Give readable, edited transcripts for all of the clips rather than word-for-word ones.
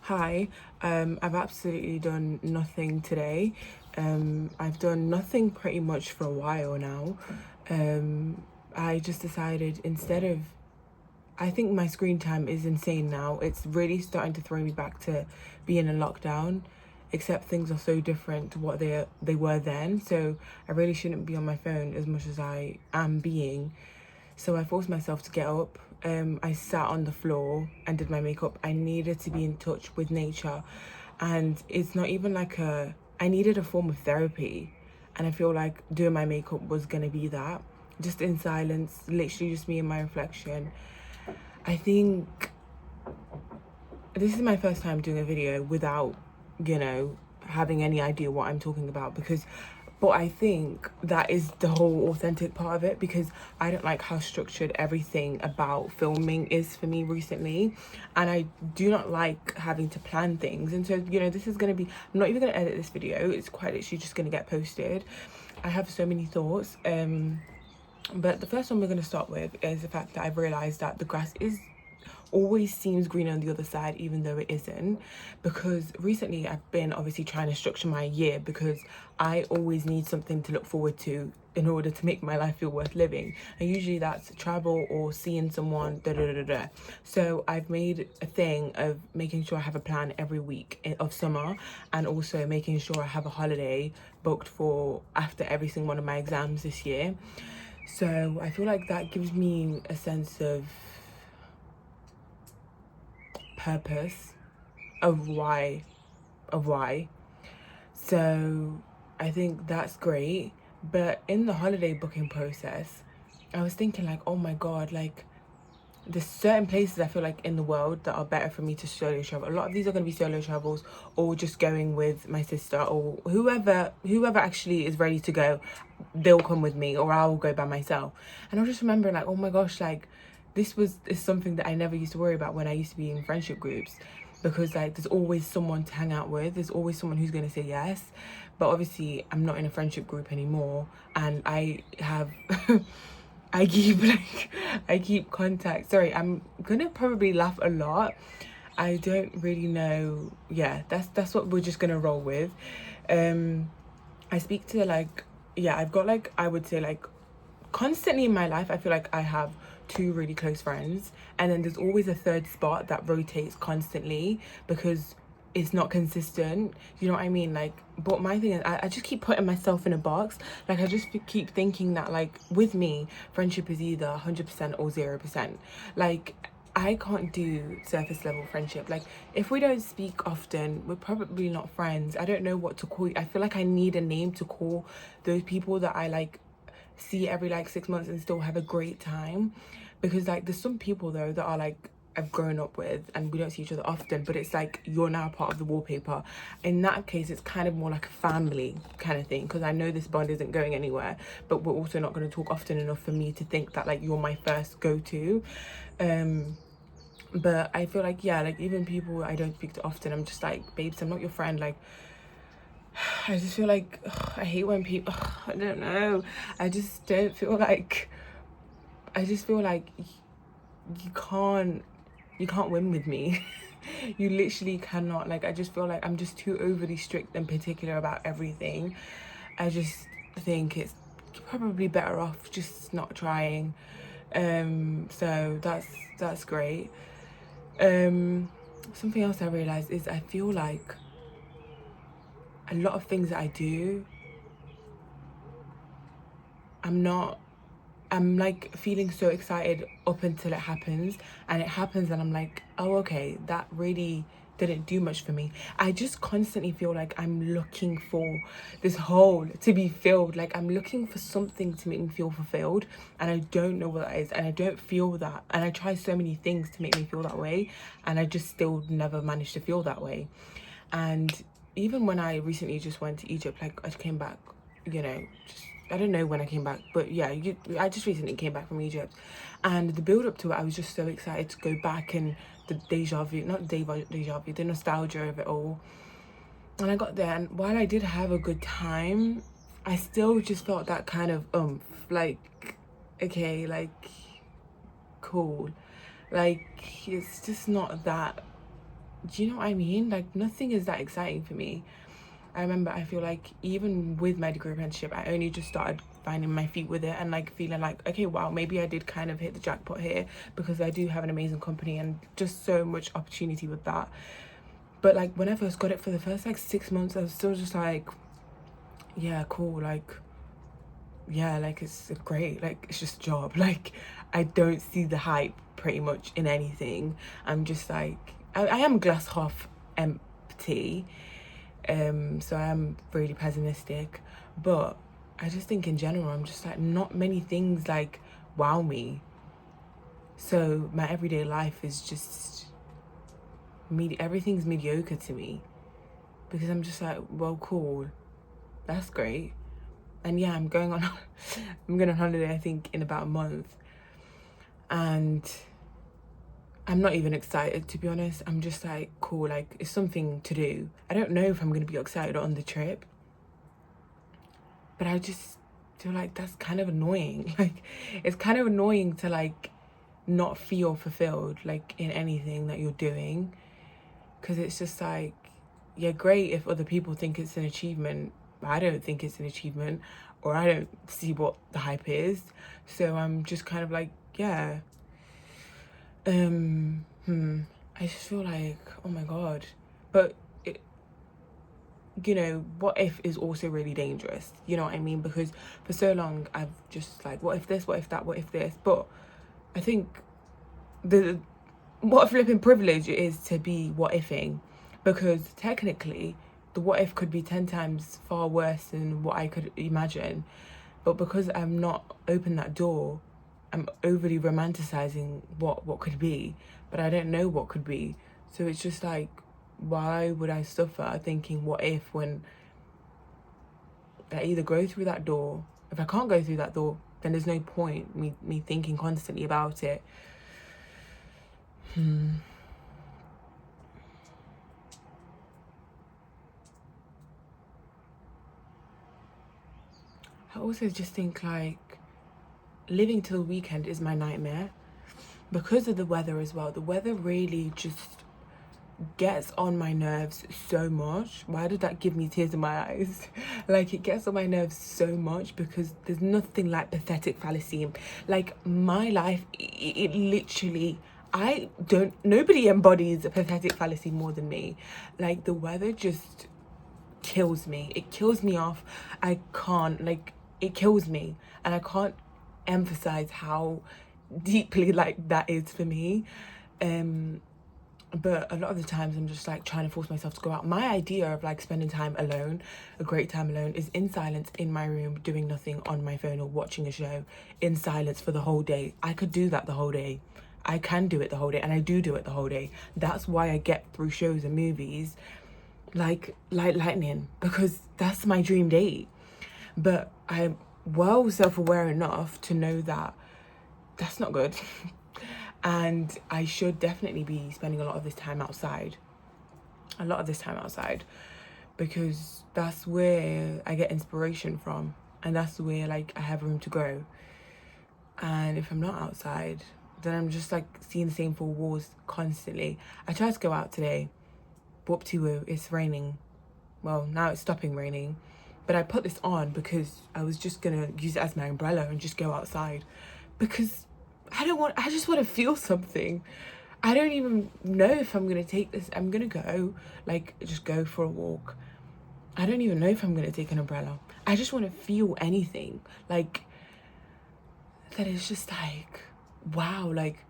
Hi, I've absolutely done nothing today. I've done nothing pretty much for a while now. Um, I just decided instead of, I think my screen time is insane now. It's really starting to throw me back to being in lockdown, except things are so different to what they were then. So I really shouldn't be on my phone as much as I am being. So I forced myself to get up. I sat on the floor and did my makeup. I needed to be in touch with nature. And it's not even like I needed a form of therapy. And I feel like doing my makeup was going to be that. Just in silence, literally just me and my reflection. I think this is my first time doing a video without, having any idea what I'm talking about but I think that is the whole authentic part of it, because I don't like how structured everything about filming is for me recently, and I do not like having to plan things. And so, this is going to be, I'm not even going to edit this video, it's quite literally just going to get posted. I have so many thoughts, but the first one we're going to start with is the fact that I've realized that the grass is always seems greener on the other side, even though it isn't. Because recently I've been obviously trying to structure my year, because I always need something to look forward to in order to make my life feel worth living, and usually that's travel or seeing someone, da da da da. So I've made a thing of making sure I have a plan every week of summer, and also making sure I have a holiday booked for after every single one of my exams this year. So I feel like that gives me a sense of purpose of why. So I think that's great. But in the holiday booking process, I was thinking like, oh my god, like there's certain places I feel like in the world that are better for me to solo travel. A lot of these are going to be solo travels, or just going with my sister, or whoever actually is ready to go, they'll come with me, or I'll go by myself. And I was just remembering like, oh my gosh, like is something that I never used to worry about when I used to be in friendship groups, because like there's always someone to hang out with, there's always someone who's going to say yes. But obviously I'm not in a friendship group anymore, and I have I keep contact. Sorry, I'm gonna probably laugh a lot. I don't really know. Yeah, that's what we're just gonna roll with. Um, I speak to like, yeah, I've got like, I would say like constantly in my life, I feel like I have two really close friends, and then there's always a third spot that rotates constantly because it's not consistent. You know what I mean? Like, but my thing is, I just keep putting myself in a box. Like, I just keep thinking that, like, with me, friendship is either 100% or 0%. Like, I can't do surface level friendship. Like, if we don't speak often, we're probably not friends. I don't know what to call you. I feel like I need a name to call those people that I like see every like 6 months and still have a great time. Because like there's some people though that are like I've grown up with and we don't see each other often, but it's like you're now part of the wallpaper. In that case, it's kind of more like a family kind of thing, because I know this bond isn't going anywhere, but we're also not going to talk often enough for me to think that like you're my first go-to. But I feel like, yeah, like even people I don't speak to often, I'm just like, babes, I'm not your friend. Like, I just feel like I hate when people, I don't know, I just don't feel like, I just feel like you can't you can't win with me. You literally cannot. Like, I just feel like I'm just too overly strict and particular about everything. I just think it's probably better off just not trying. So that's great. Something else I realized is I feel like a lot of things that I do, I'm not I'm like feeling so excited up until it happens, and it happens and I'm like, oh okay, that really didn't do much for me. I just constantly feel like I'm looking for this hole to be filled. Like I'm looking for something to make me feel fulfilled, and I don't know what that is, and I don't feel that, and I try so many things to make me feel that way, and I just still never managed to feel that way. And even when I recently just went to Egypt, like I came back, just I don't know when I came back, but yeah, I just recently came back from Egypt, and the build up to it, I was just so excited to go back, and the deja vu, not deja vu, the nostalgia of it all. And I got there, and while I did have a good time, I still just felt that kind of like, okay, like, cool, like it's just not that. do you know what I mean? Like, nothing is that exciting for me. I remember, I feel like even with my degree apprenticeship, I only just started finding my feet with it and like feeling like, okay, wow, maybe I did kind of hit the jackpot here, because I do have an amazing company and just so much opportunity with that. But like when I first got it, for the first like 6 months, I was still just like, yeah, cool, like, yeah, like it's great, like it's just a job. Like, I don't see the hype pretty much in anything. I'm just like, I am glass half empty. So I am really pessimistic, but I just think in general, I'm just like, not many things like wow me. So my everyday life is just everything's mediocre to me, because I'm just like, well, cool, that's great. And yeah, I'm going on I'm going on holiday, I think, in about a month, and I'm not even excited, to be honest. I'm just like, cool, like it's something to do. I don't know if I'm going to be excited on the trip, but I just feel like that's kind of annoying. Like, it's kind of annoying to like not feel fulfilled like in anything that you're doing, because it's just like, yeah, great if other people think it's an achievement, but I don't think it's an achievement, or I don't see what the hype is. So I'm just kind of like, yeah, I just feel like, oh my god. But it, you know, what if is also really dangerous, you know what I mean? Because for so long I've just like, what if this, what if that, what if this. But I think the what a flipping privilege it is to be what ifing, because technically the what if could be 10 times far worse than what I could imagine. But because I'm not open that door, I'm overly romanticizing what could be, but I don't know what could be. So it's just like, why would I suffer thinking what if, when I either go through that door? If I can't go through that door, then there's no point me thinking constantly about it. I also just think like living till the weekend is my nightmare, because of the weather as well. The weather really just gets on my nerves so much. Why did that give me tears in my eyes? Like, it gets on my nerves so much, because there's nothing like pathetic fallacy. Like, my life, it literally, nobody embodies a pathetic fallacy more than me. Like, the weather just kills me. It kills me off. I can't, like, it kills me, and I can't emphasize how deeply like that is for me. But a lot of the times I'm just like trying to force myself to go out. My idea of like spending time alone, a great time alone, is in silence in my room, doing nothing on my phone or watching a show in silence for the whole day. I could do that the whole day. I can do it the whole day, and I do it the whole day. That's why I get through shows and movies like lightning, because that's my dream date. But I'm well self-aware enough to know that that's not good. And I should definitely be spending a lot of this time outside. Because that's where I get inspiration from, and that's where like I have room to grow. And if I'm not outside, then I'm just like seeing the same four walls constantly. I tried to go out today, but it's raining. Well, now it's stopping raining, but I put this on because I was just gonna use it as my umbrella and just go outside, because I just want to feel something. I don't even know if I'm gonna take this. I'm gonna go, like, just go for a walk. I don't even know if I'm gonna take an umbrella. I just want to feel anything, like, that is just like, wow, like,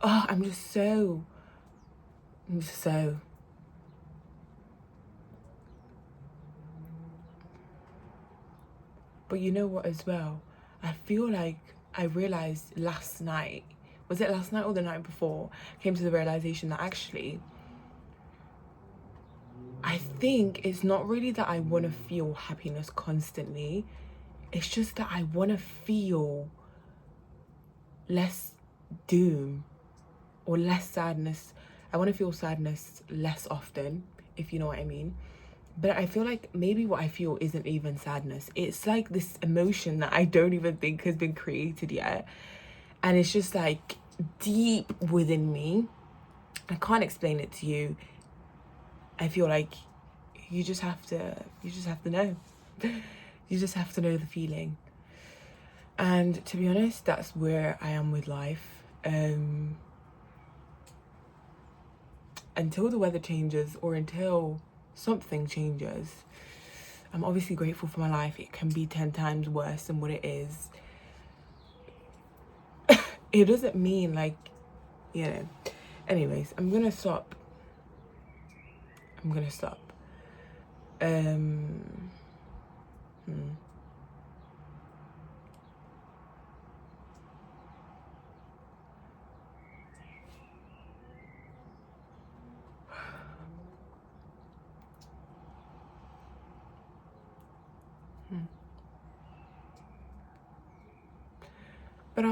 oh, I'm just so. But you know what as well? I feel like I realized last night, was it last night or the night before, came to the realization that actually, I think it's not really that I want to feel happiness constantly. It's just that I want to feel less doom or less sadness. I want to feel sadness less often, if you know what I mean. But I feel like maybe what I feel isn't even sadness. It's like this emotion that I don't even think has been created yet. And it's just like deep within me. I can't explain it to you. I feel like you just have to know. You just have to know the feeling. And to be honest, that's where I am with life. Until the weather changes or until something changes, I'm obviously grateful for my life. It can be 10 times worse than what it is. It doesn't mean like, you know. Anyways, I'm gonna stop. Um, hmm. But